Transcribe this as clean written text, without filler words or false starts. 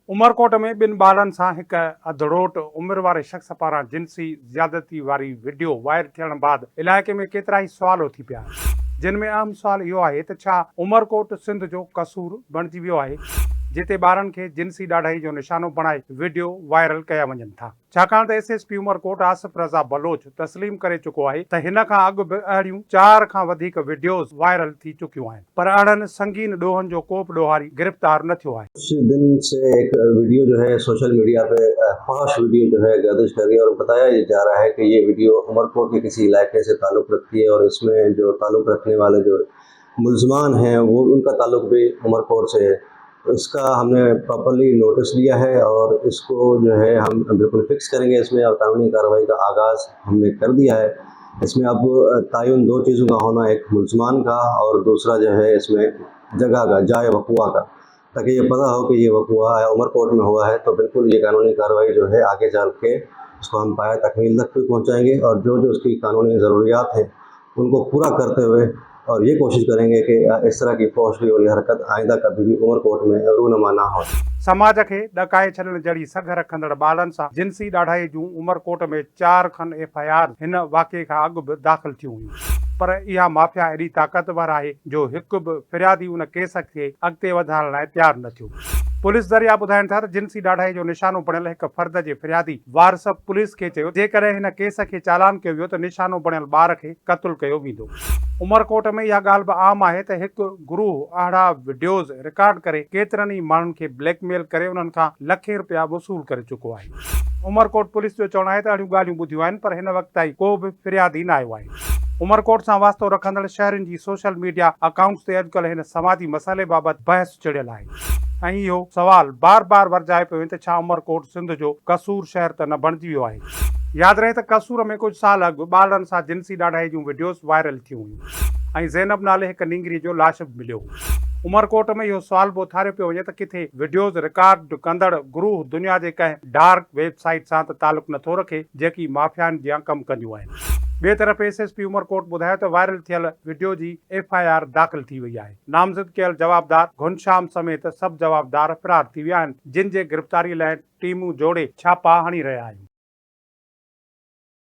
उमरकोट में ॿिनि ॿारनि सां हिकु अधरोट उमिरि वारे शख़्स पारां जिन्सी ज़्यादती वारी वीडियो वायरल थियण बाद इलाइक़े में केतिरा ई सुवाल उथी पिया आहिनि, जिन में अहम सुवाल इहो आहे त छा उमरकोट सिंध जो कसूर बणिजी वियो आहे, जिते ॿारनि खे जिन्सी ॾाढाई जो निशानो बणाए वीडियो वायरल कया वञनि था। छाकाणि त एसएसपी उमरकोट आसिफ रज़ा बलोच तस्लीम करे चुको आहे त हिन खां अॻु बि अहिड़ियूं 4 खां वधीक वीडियोज़ वायरल थी चुकियूं आहिनि, पर अहिड़नि संगीन ॾोहनि जो को बि ॾोहारी गिरफ़्तार न थियो आहे। कुछ दिन से एक वीडियो जो है सोशल मीडिया पे फहश वीडियो जो है गर्दिश कर रही है और बताया जा रहा है कि ये वीडियो उमरकोट के किसी इलाके से ताल्लुक़ रखती है और इसमें जो ताल्लुक़ रखने वाले जो मुल्ज़मान हैं वो उनका ताल्लुक़ भी उमरकोट से है। इसका हमने प्रॉपर्ली नोटिस लिया है और इसको जो है हम बिल्कुल फिक्स करेंगे इसमें और कानूनी कार्रवाई का आगाज़ हमने कर दिया है। इसमें अब तयन 2 चीज़ों का होना, एक मुल्ज़मान का और दूसरा जो है इसमें जगह का, जाए वक़ुआ का, ताकि ये पता हो कि ये वक़ुआ उमरकोट में हुआ है। तो बिल्कुल ये कानूनी कार्रवाई जो है आगे चल के उसको हम पाया तकमील तक भी पहुँचाएँगे और जो उसकी कानूनी ज़रूरियात हैं उनको पूरा करते हुए और ये कोशिश करेंगे कि इस तरह की फौजदारी वाली हरकत आइंदा कभी भी उमरकोट में रूनमा ना हो। समाज खे ॾकाए छॾण जहिड़ी सघ रखंदड़ ॿारनि सां जिन्सी ॾाढाई जूं उमरकोट में 4 खनि एफआईआर हिन वाक़िए खां अॻु बि दाख़िल थियूं हुयूं, पर इहा माफ़िया एॾी ताक़तवर आहे जो हिकु बि फ़िर्यादी उन केस खे अॻिते वधाइण लाइ तयारु न थियो। पुलिस ज़रिया ॿुधाइनि था त जिन्सी ॾाढाई जो निशानो बणियल हिकु फर्द जे फ़िर्यादी वारिस पुलिस खे चयो जेकॾहिं हिन केस खे चालान कयो वियो त निशानो बणियल ॿार खे क़त्ल कयो वेंदो। उमरकोट में इहा ॻाल्हि बि आम आहे त हिकु गुरूह अहिड़ा वीडियोज़ रिकॉर्ड करे केतिरनि ई माण्हुनि खे ब्लैकमेल करे उन्हनि खां लखे रुपया वसूल करे चुको आहे। उमरकोट पुलिस जो चवणु आहे त अहिड़ियूं ॻाल्हियूं ॿुधियूं आहिनि, पर हिन वक़्त ताईं को बि फ़िर्यादी न आयो आहे। उमरकोट सां वास्तो रखंदड़ शहरनि जी सोशल मीडिया अकाउंट्स ते अॼुकल्ह हिन समाजी मसइले बाबति बहस चिड़ियल आहे ऐं इहो सवाल बार बार वरजाए पियो त छा उमरकोट सिंध जो कसूर शहर त न बणिजी वियो आहे। यादि रहे त कसूर में कुझु साल अॻु ॿारनि सां जिन्सी ॾाढाई जूं वीडियोज़ वायरल थियूं हुयूं ऐं ज़ैनब नाले हिकु नींगरी जो लाश बि मिलियो। उमरकोट में इहो सुवाल बि उथारियो पियो वञे त किथे वीडियोज़ रिकॉर्ड कंदड़ गुरूह दुनिया जे कंहिं डार्क वेबसाइट सां त तालुक़ नथो रखे जेकी माफ़ियानि जा कमु कंदियूं आहिनि। ॿिए तरफ़ एसएसपी उमरकोट ॿुधायो त वायरल थियल वीडियो जी एफआईआर दाख़िल थी वई आहे। नामज़द कयल जवाबदार घुनश्याम समेत सभु जवाबदार फ़रार थी विया आहिनि, जिन जे गिरफ़्तारी लाइ टीमूं जोड़े छापा हणी रहिया आहिनि।